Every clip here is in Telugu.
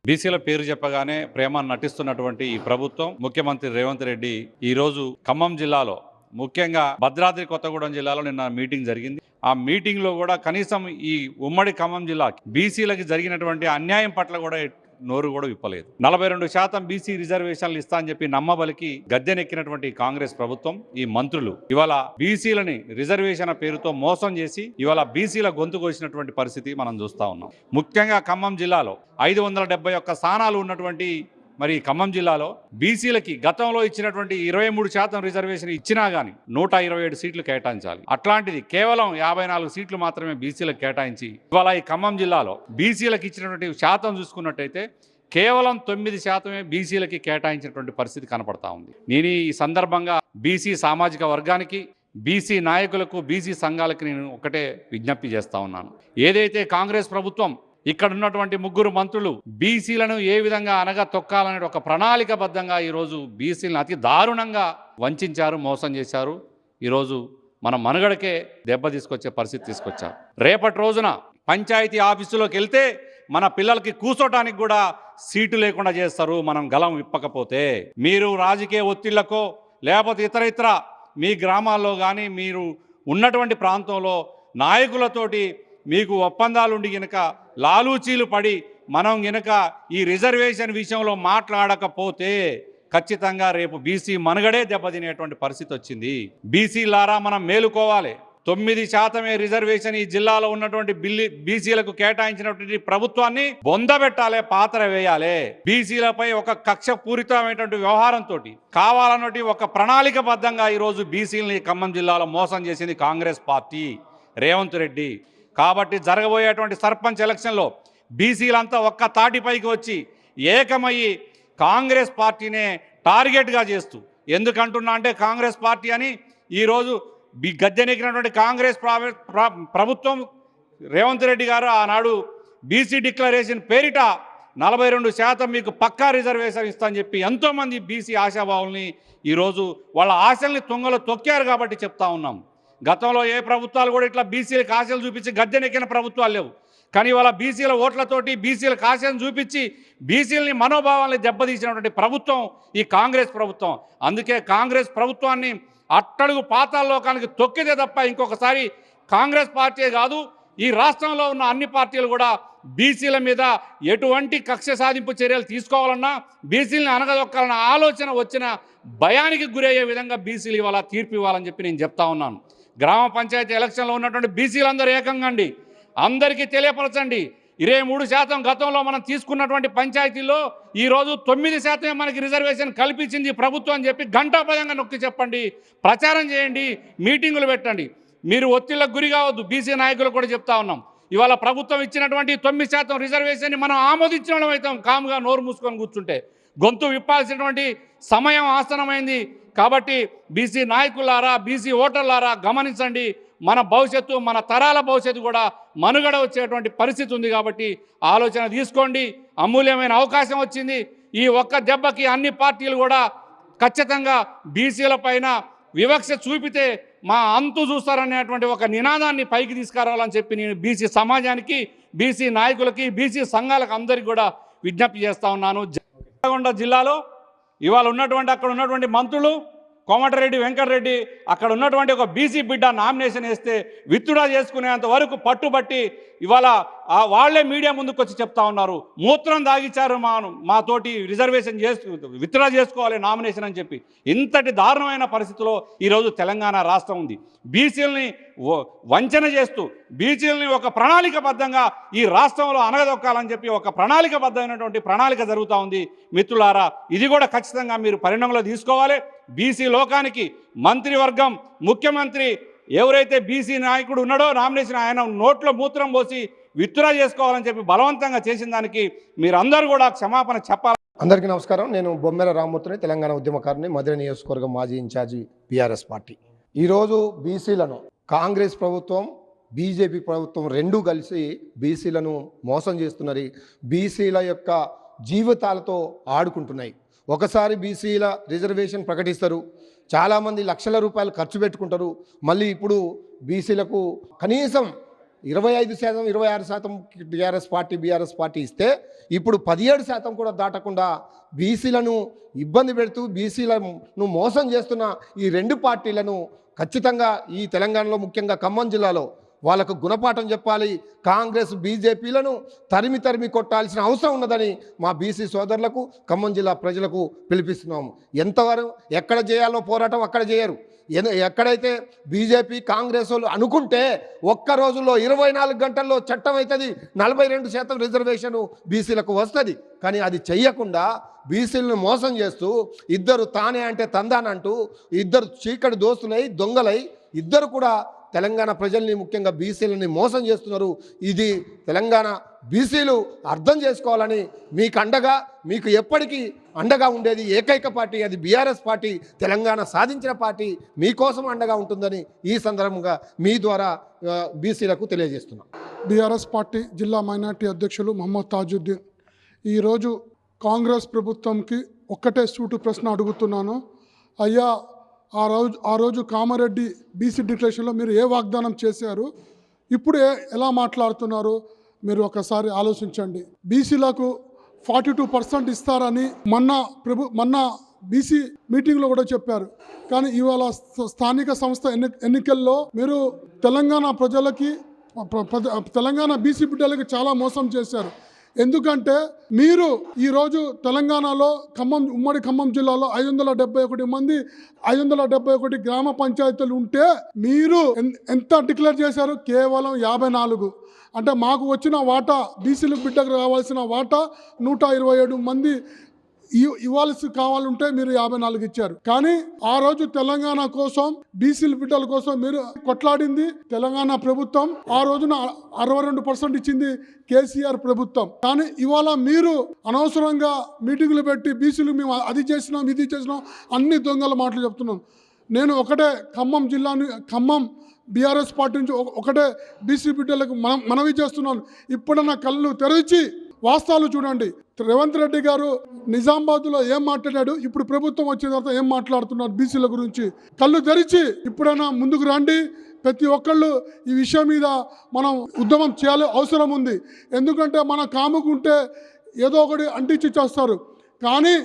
బీసీల పేరు చెప్పగానే ప్రేమ నటిస్తున్నటువంటి ఈ ప్రభుత్వం ముఖ్యమంత్రి రేవంత్ రెడ్డి ఈరోజు ఖమ్మం జిల్లాలో ముఖ్యంగా భద్రాద్రి కొత్తగూడెం జిల్లాలో నిన్న మీటింగ్ జరిగింది. ఆ మీటింగ్లో కూడా కనీసం ఈ ఉమ్మడి ఖమ్మం జిల్లా బీసీలకి జరిగినటువంటి అన్యాయం పట్ల కూడా నోరు కూడా విప్పలేదు. 42% బీసీ రిజర్వేషన్లు ఇస్తా అని చెప్పి నమ్మబలికి గద్దెనెక్కినటువంటి కాంగ్రెస్ ప్రభుత్వం, ఈ మంత్రులు ఇవాళ బీసీలని రిజర్వేషన్ పేరుతో మోసం చేసి ఇవాళ బీసీల గొంతు కోసినటువంటి పరిస్థితి మనం చూస్తా ఉన్నాం. ముఖ్యంగా ఖమ్మం జిల్లాలో 571 స్థానాలు ఉన్నటువంటి మరి ఖమ్మం జిల్లాలో బీసీలకి గతంలో ఇచ్చినటువంటి 23% రిజర్వేషన్ ఇచ్చినా కానీ 127 సీట్లు కేటాయించాలి. అట్లాంటిది కేవలం 54 సీట్లు మాత్రమే బీసీలకు కేటాయించి ఇవాళ ఈ ఖమ్మం జిల్లాలో బీసీలకు ఇచ్చినటువంటి శాతం చూసుకున్నట్టయితే కేవలం 9% బీసీలకి కేటాయించినటువంటి పరిస్థితి కనపడతా ఉంది. నేను ఈ సందర్భంగా బీసీ సామాజిక వర్గానికి, బీసీ నాయకులకు, బీసీ సంఘాలకు నేను ఒకటే విజ్ఞప్తి చేస్తా ఉన్నాను. ఏదైతే కాంగ్రెస్ ప్రభుత్వం ఇక్కడ ఉన్నటువంటి 3 మంత్రులు బీసీలను ఏ విధంగా అనగా తొక్కాలనే ఒక ప్రణాళికబద్ధంగా ఈరోజు బీసీలను అతి దారుణంగా వంచారు, మోసం చేశారు. ఈరోజు మన మనుగడకే దెబ్బ తీసుకొచ్చే పరిస్థితి తీసుకొచ్చారు. రేపటి రోజున పంచాయతీ ఆఫీసులోకి వెళ్తే మన పిల్లలకి కూర్చోటానికి కూడా సీటు లేకుండా చేస్తారు మనం గలం విప్పకపోతే. మీరు రాజకీయ ఒత్తిళ్లకో లేకపోతే ఇతర మీ గ్రామాల్లో కానీ మీరు ఉన్నటువంటి ప్రాంతంలో నాయకులతోటి మీకు ఒప్పందాలు ఉండి గనక లాలూచీలు పడి మనం గనక ఈ రిజర్వేషన్ విషయంలో మాట్లాడకపోతే ఖచ్చితంగా రేపు బీసీ మనుగడే దెబ్బతినేటువంటి పరిస్థితి వచ్చింది. బీసీలారా మనం మేలుకోవాలి. 9% రిజర్వేషన్ ఈ జిల్లాలో ఉన్నటువంటి బీసీలకు కేటాయించినటువంటి ప్రభుత్వాన్ని బొందబెట్టాలి, పాత్ర వేయాలి. బీసీలపై ఒక కక్షపూరితమైనటువంటి వ్యవహారంతో కావాలన్నటువంటి ఒక ప్రణాళికబద్ధంగా ఈరోజు బీసీలని ఖమ్మం జిల్లాలో మోసం చేసింది కాంగ్రెస్ పార్టీ, రేవంత్ రెడ్డి. కాబట్టి జరగబోయేటువంటి సర్పంచ్ ఎలక్షన్లో బీసీలంతా ఒక్క తాటిపైకి వచ్చి ఏకమయ్యి కాంగ్రెస్ పార్టీనే టార్గెట్గా చేస్తూ, ఎందుకంటున్నా అంటే కాంగ్రెస్ పార్టీ అని ఈరోజు గద్దెనెక్కినటువంటి కాంగ్రెస్ ప్రభుత్వం రేవంత్ రెడ్డి గారు ఆనాడు బీసీ డిక్లరేషన్ పేరిట 42% మీకు పక్కా రిజర్వేషన్ ఇస్తా అని చెప్పి ఎంతోమంది బీసీ ఆశాభావుల్ని ఈరోజు వాళ్ళ ఆశల్ని తుంగలో తొక్కారు. కాబట్టి చెప్తా ఉన్నాం, గతంలో ఏ ప్రభుత్వాలు కూడా ఇట్లా బీసీలకు ఆశలు చూపించి గద్దెనెక్కిన ప్రభుత్వాలు లేవు. కానీ వాళ్ళ బీసీల ఓట్లతోటి బీసీలకు ఆశలను చూపించి బీసీలని మనోభావాల్ని దెబ్బతీసినటువంటి ప్రభుత్వం ఈ కాంగ్రెస్ ప్రభుత్వం. అందుకే కాంగ్రెస్ ప్రభుత్వాన్ని అట్టడుగు పాతాళలోకానికి తొక్కితే తప్ప ఇంకొకసారి కాంగ్రెస్ పార్టీ కాదు, ఈ రాష్ట్రంలో ఉన్న అన్ని పార్టీలు కూడా బీసీల మీద ఎటువంటి కక్ష సాధింపు చర్యలు తీసుకోవాలన్నా, బీసీలని అనగదొక్కాలన్న ఆలోచన వచ్చిన భయానికి గురయ్యే విధంగా బీసీలు ఇవాళ తీర్పు ఇవ్వాలని చెప్పి నేను చెప్తా ఉన్నాను. గ్రామ పంచాయతీ ఎలక్షన్లో ఉన్నటువంటి బీసీలందరూ ఏకంగా అండి, అందరికీ తెలియపరచండి. 23% గతంలో మనం తీసుకున్నటువంటి పంచాయతీల్లో ఈరోజు 9% మనకి రిజర్వేషన్ కల్పించింది ప్రభుత్వం అని చెప్పి ఘంటాపదంగా నొక్కి చెప్పండి, ప్రచారం చేయండి, మీటింగులు పెట్టండి. మీరు ఒత్తిళ్లకు గురి కావద్దు. బీసీ నాయకులు కూడా చెప్తా ఉన్నాం, ఇవాళ ప్రభుత్వం ఇచ్చినటువంటి 9% రిజర్వేషన్ని మనం ఆమోదించిన వాళ్ళం అవుతాం. కాముగా నోరు మూసుకొని కూర్చుంటే గొంతు విప్పాల్సినటువంటి సమయం ఆసనమైంది. కాబట్టి బీసీ నాయకులారా, బీసీ ఓటర్లారా గమనించండి, మన భవిష్యత్తు, మన తరాల భవిష్యత్తు కూడా మనుగడ వచ్చేటువంటి పరిస్థితి ఉంది. కాబట్టి ఆలోచన తీసుకోండి. అమూల్యమైన అవకాశం వచ్చింది. ఈ ఒక్క దెబ్బకి అన్ని పార్టీలు కూడా ఖచ్చితంగా బీసీల పైన వివక్ష చూపితే మా అంతు చూస్తారనేటువంటి ఒక నినాదాన్ని పైకి తీసుకురావాలని చెప్పి నేను బీసీ సమాజానికి, బీసీ నాయకులకి, బీసీ సంఘాలకు అందరికీ కూడా విజ్ఞప్తి చేస్తూ ఉన్నాను. నల్గొండ జిల్లాలో ఇవాళ అక్కడ ఉన్నటువంటి మంత్రులు కోమటిరెడ్డి వెంకటరెడ్డి అక్కడ ఉన్నటువంటి ఒక బీసీ బిడ్డ నామినేషన్ వేస్తే విత్డ్రా చేసుకునేంత వరకు పట్టుబట్టి ఇవాళ వాళ్లే మీడియా ముందుకు వచ్చి చెప్తా ఉన్నారు, మూత్రం దాగిచ్చారు మాతోటి రిజర్వేషన్ విత్డ్రా చేసుకోవాలి నామినేషన్ అని చెప్పి. ఇంతటి దారుణమైన పరిస్థితిలో ఈరోజు తెలంగాణ రాష్ట్రం ఉంది. బీసీలని వంచన చేస్తూ బీసీలని ఒక ప్రణాళికబద్ధంగా ఈ రాష్ట్రంలో అనగదొక్కాలని చెప్పి ఒక ప్రణాళికబద్ధమైనటువంటి ప్రణాళిక జరుగుతూ ఉంది. మిత్రులారా, ఇది కూడా ఖచ్చితంగా మీరు పరిగణనలో తీసుకోవాలి. బీసీ లోకానికి మంత్రివర్గం, ముఖ్యమంత్రి ఎవరైతే బీసీ నాయకుడు ఉన్నాడో నామినేషన్ ఆయన నోట్లో మూత్రం పోసి విత్డ్రా చేసుకోవాలని చెప్పి బలవంతంగా చేసిన దానికి మీరందరూ కూడా క్షమాపణ చెప్పాలి. అందరికీ నమస్కారం. నేను బొమ్మెర రామ్మూర్తిని, తెలంగాణ ఉద్యమకారుని, మధుర నియోజకవర్గం మాజీ ఇన్ఛార్జి బీఆర్ఎస్ పార్టీ. ఈరోజు బీసీలను కాంగ్రెస్ ప్రభుత్వం, బీజేపీ ప్రభుత్వం రెండూ కలిసి బీసీలను మోసం చేస్తున్నది. బీసీల యొక్క జీవితాలతో ఆడుకుంటున్నాయి. ఒకసారి బీసీల రిజర్వేషన్ ప్రకటిస్తారు, చాలామంది లక్షల రూపాయలు ఖర్చు పెట్టుకుంటారు. మళ్ళీ ఇప్పుడు బీసీలకు కనీసం 25%, 26% టీఆర్ఎస్ పార్టీ, బీఆర్ఎస్ పార్టీ ఇస్తే ఇప్పుడు 17% కూడా దాటకుండా బీసీలను ఇబ్బంది పెడుతూ బీసీలను మోసం చేస్తున్న ఈ రెండు పార్టీలను ఖచ్చితంగా ఈ తెలంగాణలో ముఖ్యంగా ఖమ్మం జిల్లాలో వాళ్ళకు గుణపాఠం చెప్పాలి. కాంగ్రెస్ బీజేపీలను తరిమి కొట్టాల్సిన అవసరం ఉన్నదని మా బీసీ సోదరులకు, ఖమ్మం జిల్లా ప్రజలకు పిలిపిస్తున్నాము. ఎంతవరకు ఎక్కడ చేయాలో పోరాటం అక్కడ చేయరు. ఎక్కడైతే బీజేపీ కాంగ్రెస్ వాళ్ళు అనుకుంటే ఒక్క రోజుల్లో 24 గంటల్లో చట్టం అవుతుంది, 42% రిజర్వేషన్ బీసీలకు వస్తుంది. కానీ అది చెయ్యకుండా బీసీలను మోసం చేస్తూ ఇద్దరు తానే అంటే తందానంటూ ఇద్దరు చీకటి దోస్తులై దొంగలై ఇద్దరు కూడా తెలంగాణ ప్రజల్ని ముఖ్యంగా బీసీలని మోసం చేస్తున్నారు. ఇది తెలంగాణ బీసీలు అర్థం చేసుకోవాలని మీకు ఎప్పటికీ అండగా ఉండేది ఏకైక పార్టీ అది బీఆర్ఎస్ పార్టీ. తెలంగాణ సాధించిన పార్టీ మీకోసం అండగా ఉంటుందని ఈ సందర్భంగా మీ ద్వారా బీసీలకు తెలియజేస్తున్నాం. బీఆర్ఎస్ పార్టీ జిల్లా మైనార్టీ అధ్యక్షులు మహమ్మద్ తాజుద్దీన్. ఈరోజు కాంగ్రెస్ ప్రభుత్వంకి ఒక్కటే సూటు ప్రశ్న అడుగుతున్నాను. అయ్యా, ఆ రోజు కామారెడ్డి బీసీ డిక్లరేషన్లో మీరు ఏ వాగ్దానం చేశారు, ఇప్పుడు ఎలా మాట్లాడుతున్నారు? మీరు ఒకసారి ఆలోచించండి. బీసీలకు 42% ఇస్తారని మొన్న బీసీ మీటింగ్లో కూడా చెప్పారు. కానీ ఇవాళ స్థానిక సంస్థ ఎన్నికల్లో మీరు తెలంగాణ ప్రజలకి, తెలంగాణ బీసీ బిడ్డలకి చాలా మోసం చేశారు. ఎందుకంటే మీరు ఈరోజు తెలంగాణలో ఉమ్మడి ఖమ్మం జిల్లాలో 571 మంది 571 గ్రామ పంచాయతీలు ఉంటే మీరు ఎంత డిక్లేర్ చేశారు? కేవలం 54. అంటే మాకు వచ్చిన వాటా, బీసీల బిడ్డకు రావాల్సిన వాటా 127 మంది ఇవ్వాల్సి కావాలంటే మీరు 54 ఇచ్చారు. కానీ ఆ రోజు తెలంగాణ కోసం, బీసీల బిడ్డల కోసం మీరు కొట్లాడింది తెలంగాణ ప్రభుత్వం. ఆ రోజున 62% ఇచ్చింది కేసీఆర్ ప్రభుత్వం. కానీ ఇవాళ మీరు అనవసరంగా మీటింగులు పెట్టి బీసీలు మేము అది చేసినాం, ఇది చేసినాం, అన్ని దొంగల మాటలు చెప్తున్నాం. నేను ఒకటే ఖమ్మం బీఆర్ఎస్ పార్టీ నుంచి ఒకటే బీసీ బిడ్డలకు మనవి చేస్తున్నాను. ఇప్పుడన్నా కళ్ళు తెరిచి వాస్తవాలు చూడండి. రేవంత్ రెడ్డి గారు నిజామాబాద్లో ఏం మాట్లాడాడు, ఇప్పుడు ప్రభుత్వం వచ్చిన తర్వాత ఏం మాట్లాడుతున్నారు బీసీల గురించి? కళ్ళు తెరిచి ఇప్పుడైనా ముందుకు రండి. ప్రతి ఒక్కళ్ళు ఈ విషయం మీద మనం ఉద్యమం చేయాలి, అవసరం ఉంది. ఎందుకంటే మనం కాముకుంటే ఏదో ఒకటి అంటించి చేస్తారు. కానీ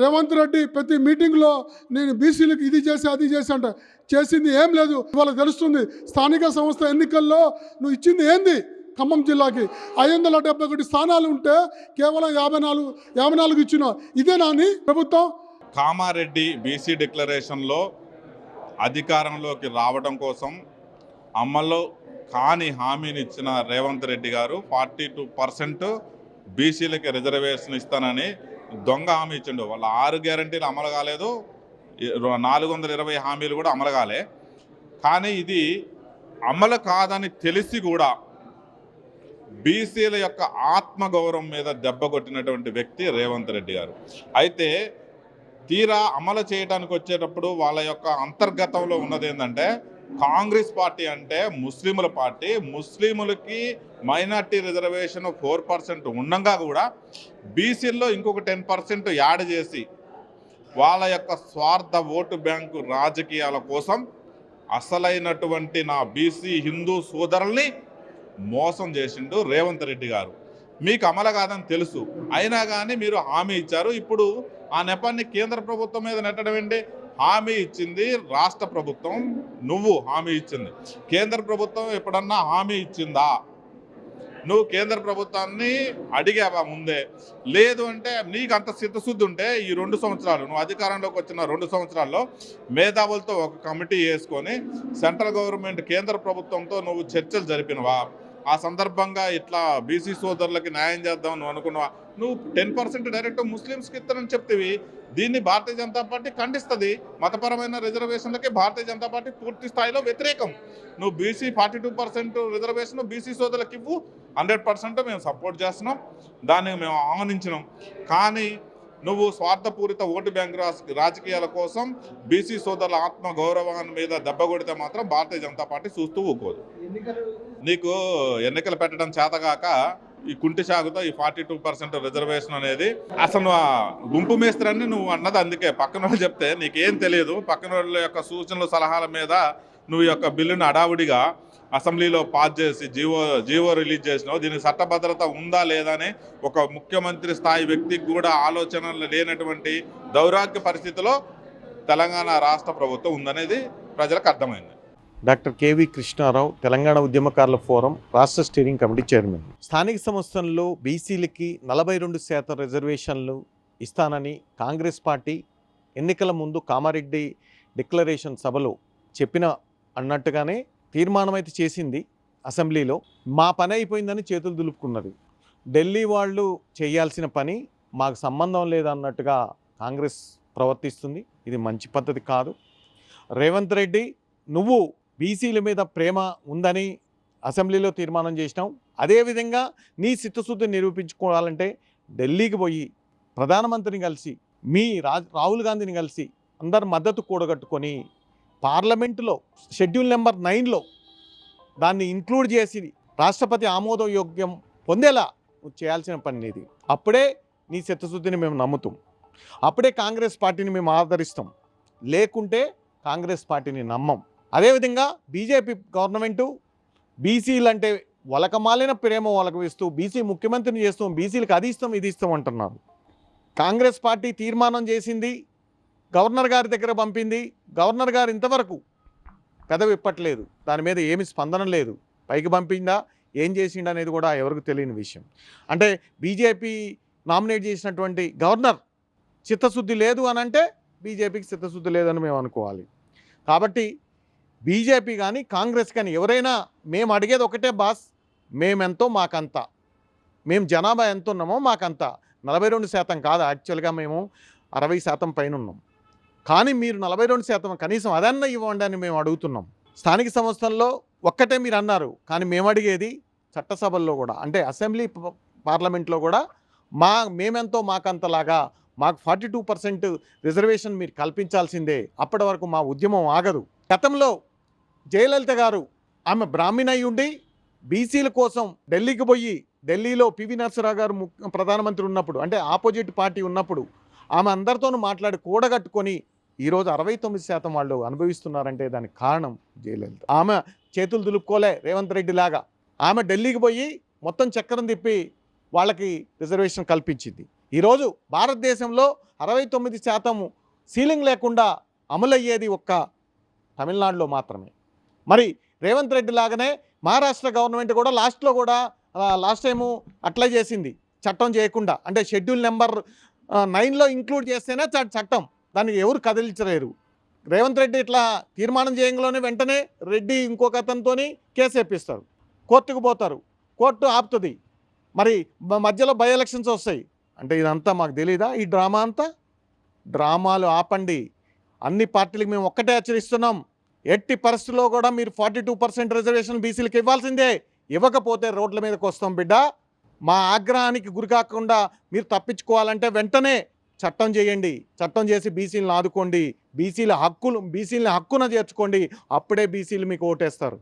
రేవంత్ రెడ్డి ప్రతి మీటింగ్లో నేను బీసీలకు ఇది చేసి అది చేసి అంటే చేసింది ఏం లేదు. ఇవాళ తెలుస్తుంది. స్థానిక సంస్థ ఎన్నికల్లో నువ్వు ఇచ్చింది ఏంది? ఖమ్మం జిల్లాకి 571 స్థానాలు ఉంటే కేవలం 54 ఇచ్చిన ఇదేనా నీ ప్రభుత్వం? కామారెడ్డి బీసీ డిక్లరేషన్లో అధికారంలోకి రావడం కోసం అమలు కాని హామీని ఇచ్చిన రేవంత్ రెడ్డి గారు 42% బీసీలకి రిజర్వేషన్ ఇస్తానని దొంగ హామీ ఇచ్చిండు. వాళ్ళ 6 గ్యారంటీలు అమలు కాలేదు, 420 హామీలు కూడా అమలు కాలే. కానీ ఇది అమలు కాదని తెలిసి కూడా బీసీల యొక్క ఆత్మగౌరవం మీద దెబ్బ కొట్టినటువంటి వ్యక్తి రేవంత్ రెడ్డి గారు. అయితే తీరా అమలు చేయడానికి వచ్చేటప్పుడు వాళ్ళ యొక్క అంతర్గతంలో ఉన్నది ఏంటంటే, కాంగ్రెస్ పార్టీ అంటే ముస్లింల పార్టీ, ముస్లింలకి మైనార్టీ రిజర్వేషన్ 4% ఉండగా కూడా బీసీల్లో ఇంకొక 10% యాడ్ చేసి వాళ్ళ యొక్క స్వార్థ ఓటు బ్యాంకు రాజకీయాల కోసం అసలైనటువంటి నా బీసీ హిందూ సోదరుల్ని మోసం చేసిండు రేవంత్ రెడ్డి గారు. మీకు అమలు కాదని తెలుసు, అయినా కానీ మీరు హామీ ఇచ్చారు. ఇప్పుడు ఆ నెపాన్ని కేంద్ర ప్రభుత్వం మీద నెట్టడం ఏంటి? హామీ ఇచ్చింది రాష్ట్ర ప్రభుత్వం, నువ్వు హామీ ఇచ్చింది. కేంద్ర ప్రభుత్వం ఎప్పుడన్నా హామీ ఇచ్చిందా? నువ్వు కేంద్ర ప్రభుత్వాన్ని అడిగావా ముందే? లేదు అంటే నీకు అంత చిత్తశుద్ధి ఉంటే ఈ 2 సంవత్సరాలు నువ్వు అధికారంలోకి వచ్చిన 2 సంవత్సరాల్లో మేధావులతో ఒక కమిటీ వేసుకొని సెంట్రల్ గవర్నమెంట్ కేంద్ర ప్రభుత్వంతో నువ్వు చర్చలు జరిపినవా? ఆ సందర్భంగా ఇట్లా బీసీ సోదరులకి న్యాయం చేద్దాం నువ్వు అనుకున్నావా? నువ్వు 10% డైరెక్ట్ ముస్లిమ్స్కి ఇస్తానని చెప్తివి. దీన్ని భారతీయ జనతా పార్టీ ఖండిస్తుంది. మతపరమైన రిజర్వేషన్లకి భారతీయ జనతా పార్టీ పూర్తి స్థాయిలో వ్యతిరేకం. నువ్వు బీసీ 42% రిజర్వేషన్ బీసీ సోదరులకు ఇవ్వు, 100% మేము సపోర్ట్ చేస్తున్నాం, దాన్ని మేము ఆహ్వానించినాం. కానీ నువ్వు స్వార్థపూరిత ఓటు బ్యాంక్ రాజకీయాల కోసం బీసీ సోదరుల ఆత్మ గౌరవాన్ని మీద దెబ్బ కొడితే మాత్రం భారతీయ జనతా పార్టీ చూస్తూ ఊకోదు. నీకు ఎన్నికలు పెట్టడం చేతగాక ఈ కుంటి సాగుతో ఈ 42% రిజర్వేషన్ అనేది అసలు గుంపు మేస్త్రని నువ్వు అన్నది. అందుకే పక్కన వాళ్ళు చెప్తే నీకేం తెలియదు, పక్కన వాళ్ళ యొక్క సూచనలు సలహాల మీద నువ్వు యొక్క బిల్లును అడావుడిగా అసెంబ్లీలో పాస్ చేసి జీవో రిలీజ్ చేసినావు. దీనికి చట్టభద్రత ఉందా లేదా అని ఒక ముఖ్యమంత్రి స్థాయి వ్యక్తికి కూడా ఆలోచనలు లేనటువంటి దౌర్భాగ్య పరిస్థితిలో తెలంగాణ రాష్ట్ర ప్రభుత్వం ఉందనేది ప్రజలకు అర్థమైంది. డాక్టర్ కేవీ కృష్ణారావు, తెలంగాణ ఉద్యమకారుల ఫోరం రాష్ట్ర స్టీరింగ్ కమిటీ చైర్మన్. స్థానిక సంస్థల్లో బీసీలకి 42% రిజర్వేషన్లు ఇస్తానని కాంగ్రెస్ పార్టీ ఎన్నికల ముందు కామారెడ్డి డిక్లరేషన్ సభలో చెప్పిన అన్నట్టుగానే తీర్మానం అయితే చేసింది అసెంబ్లీలో. మా పని అయిపోయిందని చేతులు దులుపుకున్నది. ఢిల్లీ వాళ్ళు చేయాల్సిన పని మాకు సంబంధం లేదన్నట్టుగా కాంగ్రెస్ ప్రవర్తిస్తుంది. ఇది మంచి పద్ధతి కాదు. రేవంత్ రెడ్డి, నువ్వు బీసీల మీద ప్రేమ ఉందని అసెంబ్లీలో తీర్మానం చేసినావు. అదేవిధంగా నీ చిత్తశుద్ధి నిరూపించుకోవాలంటే ఢిల్లీకి పోయి ప్రధానమంత్రిని కలిసి, మీ రాహుల్ గాంధీని కలిసి అందరు మద్దతు కూడగట్టుకొని పార్లమెంటులో షెడ్యూల్ నెంబర్ 9లో దాన్ని ఇంక్లూడ్ చేసి రాష్ట్రపతి ఆమోదయోగ్యం పొందేలా నువ్వు చేయాల్సిన పని ఇది. అప్పుడే నీ చిత్తశుద్ధిని మేము నమ్ముతాం. అప్పుడే కాంగ్రెస్ పార్టీని మేము ఆదరిస్తాం. లేకుంటే కాంగ్రెస్ పార్టీని నమ్మం. అదేవిధంగా బీజేపీ గవర్నమెంటు బీసీలు అంటే వలకమాలిన ప్రేమ వలకవిస్తూ బీసీ ముఖ్యమంత్రిని చేస్తూ బీసీలకు అది ఇస్తాం ఇది ఇస్తాం అంటున్నారు. కాంగ్రెస్ పార్టీ తీర్మానం చేసింది, గవర్నర్ గారి దగ్గర పంపింది. గవర్నర్ గారు ఇంతవరకు పెదవి ఇప్పట్లేదు. దాని మీద ఏమి స్పందన లేదు. పైకి పంపిందా, ఏం చేసిండా అనేది కూడా ఎవరికి తెలియని విషయం. అంటే బీజేపీ నామినేట్ చేసినటువంటి గవర్నర్ చిత్తశుద్ధి లేదు అని అంటే బీజేపీకి చిత్తశుద్ధి లేదని మేము అనుకోవాలి. కాబట్టి బీజేపీ కానీ కాంగ్రెస్ కానీ ఎవరైనా మేము అడిగేది ఒకటే బాస్, మేమెంతో మాకంత, మేము జనాభా ఎంత ఉన్నామో మాకంత. 42% కాదు, యాక్చువల్గా మేము 60% పైన ఉన్నాం. కానీ మీరు 42% కనీసం అదన్నా ఇవ్వండి అని మేము అడుగుతున్నాం. స్థానిక సంస్థల్లో ఒక్కటే మీరు అన్నారు, కానీ మేము అడిగేది చట్టసభల్లో కూడా, అంటే అసెంబ్లీ పార్లమెంట్లో కూడా మేమెంతో మాకంతలాగా మాకు 42% రిజర్వేషన్ మీరు కల్పించాల్సిందే. అప్పటి వరకు మా ఉద్యమం ఆగదు. గతంలో జయలలిత గారు ఆమె బ్రాహ్మణ అయి ఉండి బీసీల కోసం ఢిల్లీకి పోయి, ఢిల్లీలో పివి నరసింహరావు గారు ప్రధానమంత్రి ఉన్నప్పుడు, అంటే ఆపోజిట్ పార్టీ ఉన్నప్పుడు ఆమె అందరితోనూ మాట్లాడి కూడగట్టుకొని ఈరోజు 69% వాళ్ళు అనుభవిస్తున్నారంటే దానికి కారణం జయలలిత. ఆమె చేతులు దులుపుకోలే రేవంత్ రెడ్డి లాగా. ఆమె ఢిల్లీకి పోయి మొత్తం చక్రం తిప్పి వాళ్ళకి రిజర్వేషన్ కల్పించింది. ఈరోజు భారతదేశంలో 69% సీలింగ్ లేకుండా అమలయ్యేది ఒక్క తమిళనాడులో మాత్రమే. మరి రేవంత్ రెడ్డి లాగానే మహారాష్ట్ర గవర్నమెంట్ కూడా లాస్ట్ టైము అట్లా చేసింది, చట్టం చేయకుండా. అంటే షెడ్యూల్ నెంబర్ 9లో ఇంక్లూడ్ చేస్తేనే చట్టం, దానికి ఎవరు కదిలించలేరు. రేవంత్ రెడ్డి ఇట్లా తీర్మానం చేయడంలోనే వెంటనే రెడ్డి ఇంకొక అతనితో కేసు వేపిస్తారు, కోర్టుకు పోతారు, కోర్టు ఆపుతుంది. మరి మధ్యలో బై ఎలక్షన్స్ వస్తాయి. అంటే ఇదంతా మాకు తెలీదా? ఈ డ్రామా అంతా, డ్రామాలు ఆపండి. అన్ని పార్టీలకు మేము ఒక్కటే హెచ్చరిస్తున్నాం, ఎట్టి పరిస్థితుల్లో కూడా మీరు 42% రిజర్వేషన్ బీసీలకు ఇవ్వాల్సిందే. ఇవ్వకపోతే రోడ్ల మీదకి వస్తాం బిడ్డ. మా ఆగ్రహానికి గురి కాకుండా మీరు తప్పించుకోవాలంటే వెంటనే చట్టం చేయండి. చట్టం చేసి బీసీలను ఆదుకోండి. బీసీల హక్కున చేర్చుకోండి. అప్పుడే బీసీలు మీకు ఓటేస్తారు.